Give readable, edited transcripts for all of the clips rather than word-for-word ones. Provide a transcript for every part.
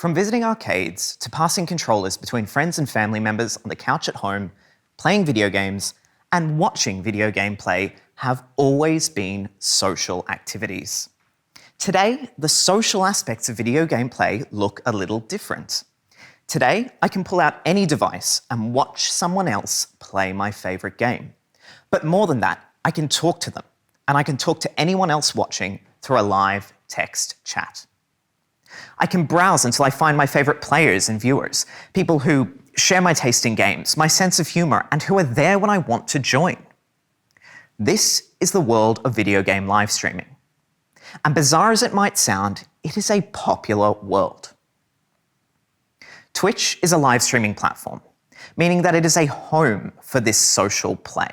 From visiting arcades to passing controllers between friends and family members on the couch at home, playing video games, and watching video game play have always been social activities. Today, the social aspects of video game play look a little different. Today, I can pull out any device and watch someone else play my favourite game. But more than that, I can talk to them, and I can talk to anyone else watching through a live text chat. I can browse until I find my favourite players and viewers, people who share my taste in games, my sense of humour, and who are there when I want to join. This is the world of video game live streaming. And bizarre as it might sound, it is a popular world. Twitch is a live streaming platform, meaning that it is a home for this social play.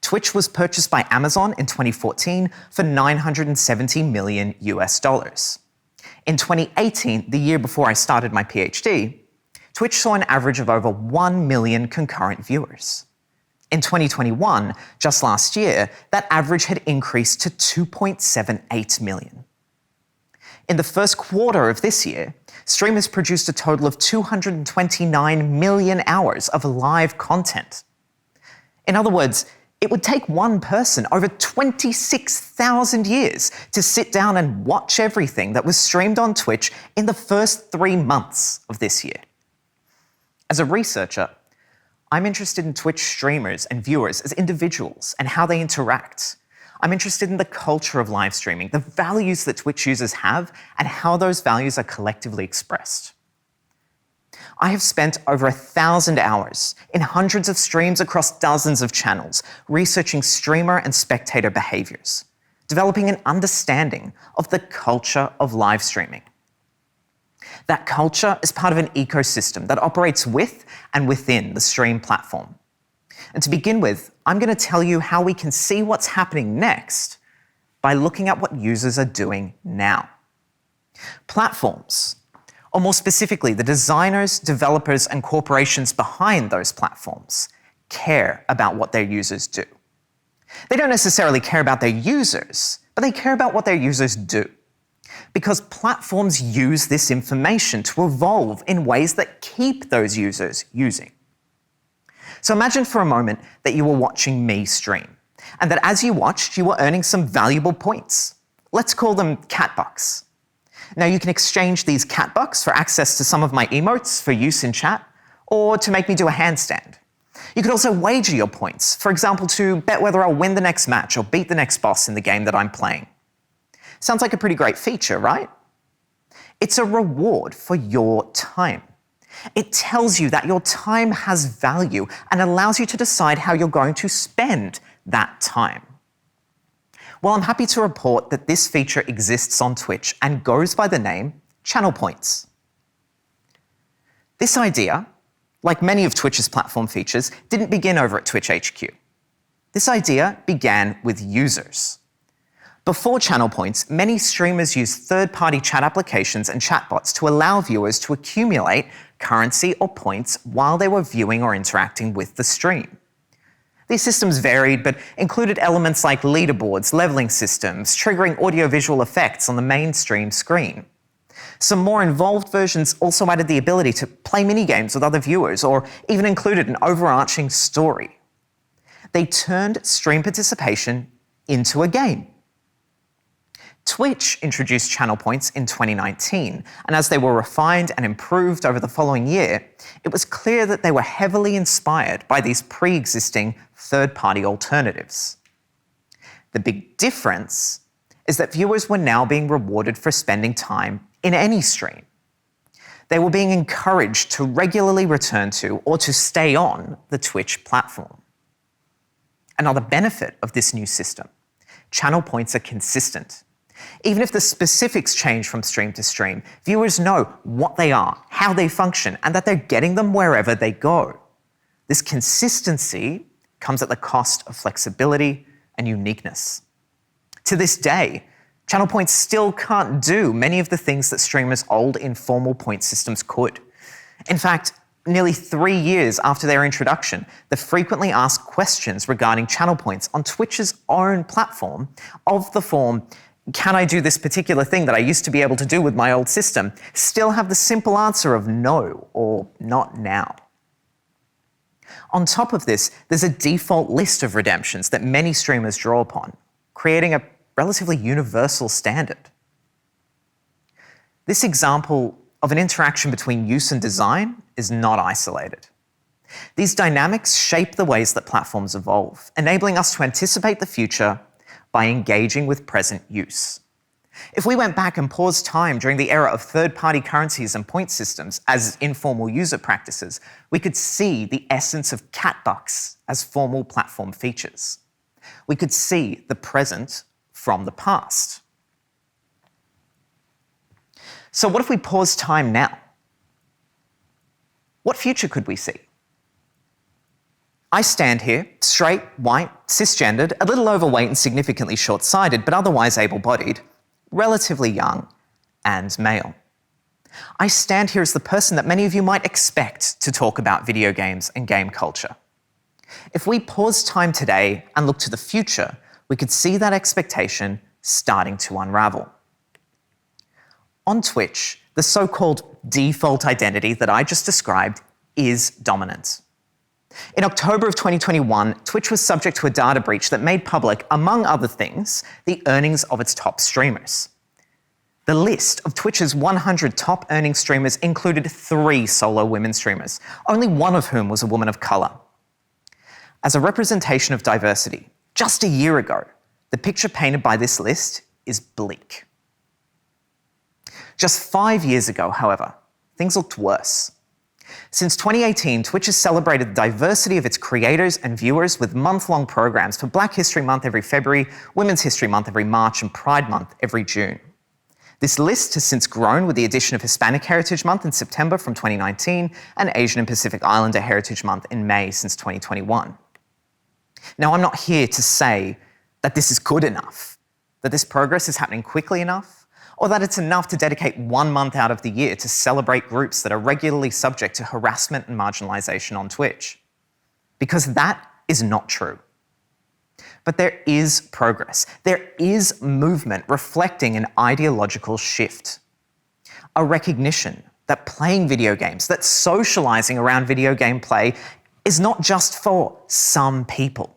Twitch was purchased by Amazon in 2014 for $970 million US. In 2018, the year before I started my PhD, Twitch saw an average of over 1 million concurrent viewers. In 2021, just last year, that average had increased to 2.78 million. In the first quarter of this year, streamers produced a total of 229 million hours of live content. In other words, it would take one person over 26,000 years to sit down and watch everything that was streamed on Twitch in the first 3 months of this year. As a researcher, I'm interested in Twitch streamers and viewers as individuals and how they interact. I'm interested in the culture of live streaming, the values that Twitch users have, and how those values are collectively expressed. I have spent over 1,000 hours in hundreds of streams across dozens of channels, researching streamer and spectator behaviours, developing an understanding of the culture of live streaming. That culture is part of an ecosystem that operates with and within the stream platform. And to begin with, I'm going to tell you how we can see what's happening next by looking at what users are doing now. Platforms, or more specifically, the designers, developers, and corporations behind those platforms, care about what their users do. They don't necessarily care about their users, but they care about what their users do. Because platforms use this information to evolve in ways that keep those users using. So imagine for a moment that you were watching me stream, and that as you watched, you were earning some valuable points. Let's call them cat bucks. Now you can exchange these cat bucks for access to some of my emotes for use in chat, or to make me do a handstand. You could also wager your points, for example, to bet whether I'll win the next match or beat the next boss in the game that I'm playing. Sounds like a pretty great feature, right? It's a reward for your time. It tells you that your time has value and allows you to decide how you're going to spend that time. Well, I'm happy to report that this feature exists on Twitch and goes by the name Channel Points. This idea, like many of Twitch's platform features, didn't begin over at Twitch HQ. This idea began with users. Before Channel Points, many streamers used third-party chat applications and chatbots to allow viewers to accumulate currency or points while they were viewing or interacting with the stream. These systems varied, but included elements like leaderboards, leveling systems, triggering audio-visual effects on the mainstream screen. Some more involved versions also added the ability to play minigames with other viewers, or even included an overarching story. They turned stream participation into a game. Twitch introduced Channel Points in 2019, and as they were refined and improved over the following year, it was clear that they were heavily inspired by these pre-existing third-party alternatives. The big difference is that viewers were now being rewarded for spending time in any stream. They were being encouraged to regularly return to or to stay on the Twitch platform. Another benefit of this new system, Channel Points are consistent. Even if the specifics change from stream to stream, viewers know what they are, how they function, and that they're getting them wherever they go. This consistency comes at the cost of flexibility and uniqueness. To this day, Channel Points still can't do many of the things that streamers' old informal point systems could. In fact, nearly 3 years after their introduction, the frequently asked questions regarding Channel Points on Twitch's own platform of the form, can I do this particular thing that I used to be able to do with my old system, still have the simple answer of no or not now. On top of this, there's a default list of redemptions that many streamers draw upon, creating a relatively universal standard. This example of an interaction between use and design is not isolated. These dynamics shape the ways that platforms evolve, enabling us to anticipate the future by engaging with present use. If we went back and paused time during the era of third-party currencies and point systems as informal user practices, we could see the essence of catbucks as formal platform features. We could see the present from the past. So what if we pause time now? What future could we see? I stand here, straight, white, cisgendered, a little overweight and significantly short-sighted, but otherwise able-bodied, relatively young, and male. I stand here as the person that many of you might expect to talk about video games and game culture. If we pause time today and look to the future, we could see that expectation starting to unravel. On Twitch, the so-called default identity that I just described is dominant. In October of 2021, Twitch was subject to a data breach that made public, among other things, the earnings of its top streamers. The list of Twitch's 100 top earning streamers included 3 solo women streamers, only one of whom was a woman of color. As a representation of diversity, just a year ago, the picture painted by this list is bleak. Just 5 years ago, however, things looked worse. Since 2018, Twitch has celebrated the diversity of its creators and viewers with month-long programs for Black History Month every February, Women's History Month every March, and Pride Month every June. This list has since grown with the addition of Hispanic Heritage Month in September from 2019 and Asian and Pacific Islander Heritage Month in May since 2021. Now, I'm not here to say that this is good enough, that this progress is happening quickly enough, or that it's enough to dedicate 1 month out of the year to celebrate groups that are regularly subject to harassment and marginalization on Twitch. Because that is not true. But there is progress. There is movement reflecting an ideological shift. A recognition that playing video games, that socializing around video game play is not just for some people.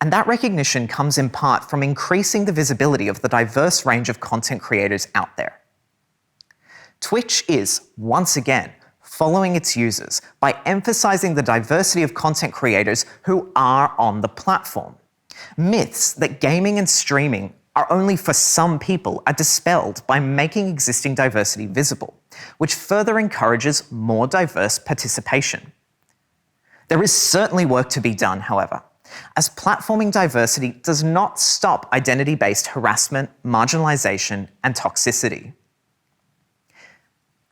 And that recognition comes in part from increasing the visibility of the diverse range of content creators out there. Twitch is, once again, following its users by emphasizing the diversity of content creators who are on the platform. Myths that gaming and streaming are only for some people are dispelled by making existing diversity visible, which further encourages more diverse participation. There is certainly work to be done, however, as platforming diversity does not stop identity-based harassment, marginalization, and toxicity.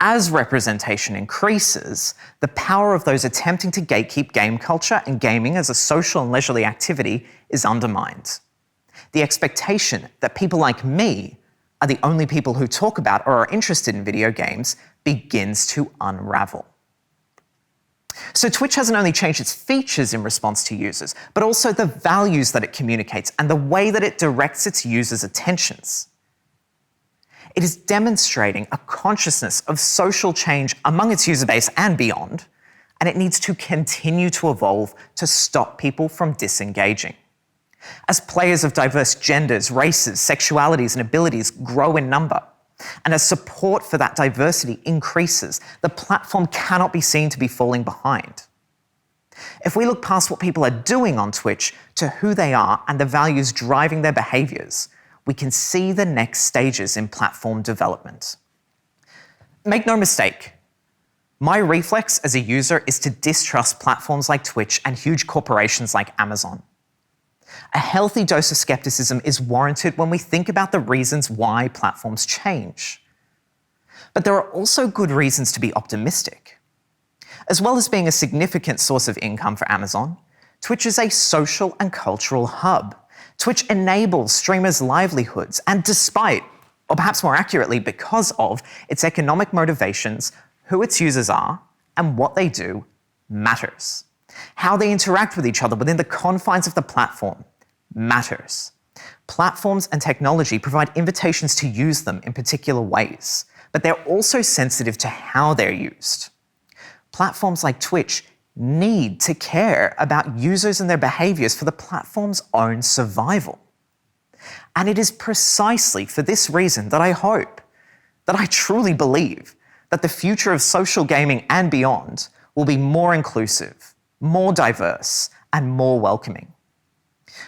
As representation increases, the power of those attempting to gatekeep game culture and gaming as a social and leisurely activity is undermined. The expectation that people like me are the only people who talk about or are interested in video games begins to unravel. So Twitch hasn't only changed its features in response to users, but also the values that it communicates and the way that it directs its users' attentions. It is demonstrating a consciousness of social change among its user base and beyond, and it needs to continue to evolve to stop people from disengaging. As players of diverse genders, races, sexualities, and abilities grow in number, and as support for that diversity increases, the platform cannot be seen to be falling behind. If we look past what people are doing on Twitch to who they are and the values driving their behaviors, we can see the next stages in platform development. Make no mistake, my reflex as a user is to distrust platforms like Twitch and huge corporations like Amazon. A healthy dose of skepticism is warranted when we think about the reasons why platforms change. But there are also good reasons to be optimistic. As well as being a significant source of income for Amazon, Twitch is a social and cultural hub. Twitch enables streamers' livelihoods, and despite, or perhaps more accurately because of, its economic motivations, who its users are and what they do matters. How they interact with each other within the confines of the platform matters. Platforms and technology provide invitations to use them in particular ways, but they're also sensitive to how they're used. Platforms like Twitch need to care about users and their behaviors for the platform's own survival. And it is precisely for this reason that I hope, that I truly believe, that the future of social gaming and beyond will be more inclusive, more diverse, and more welcoming.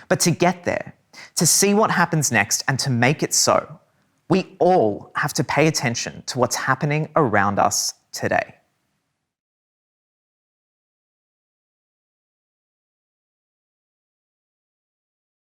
But to get there, to see what happens next and to make it so, we all have to pay attention to what's happening around us today.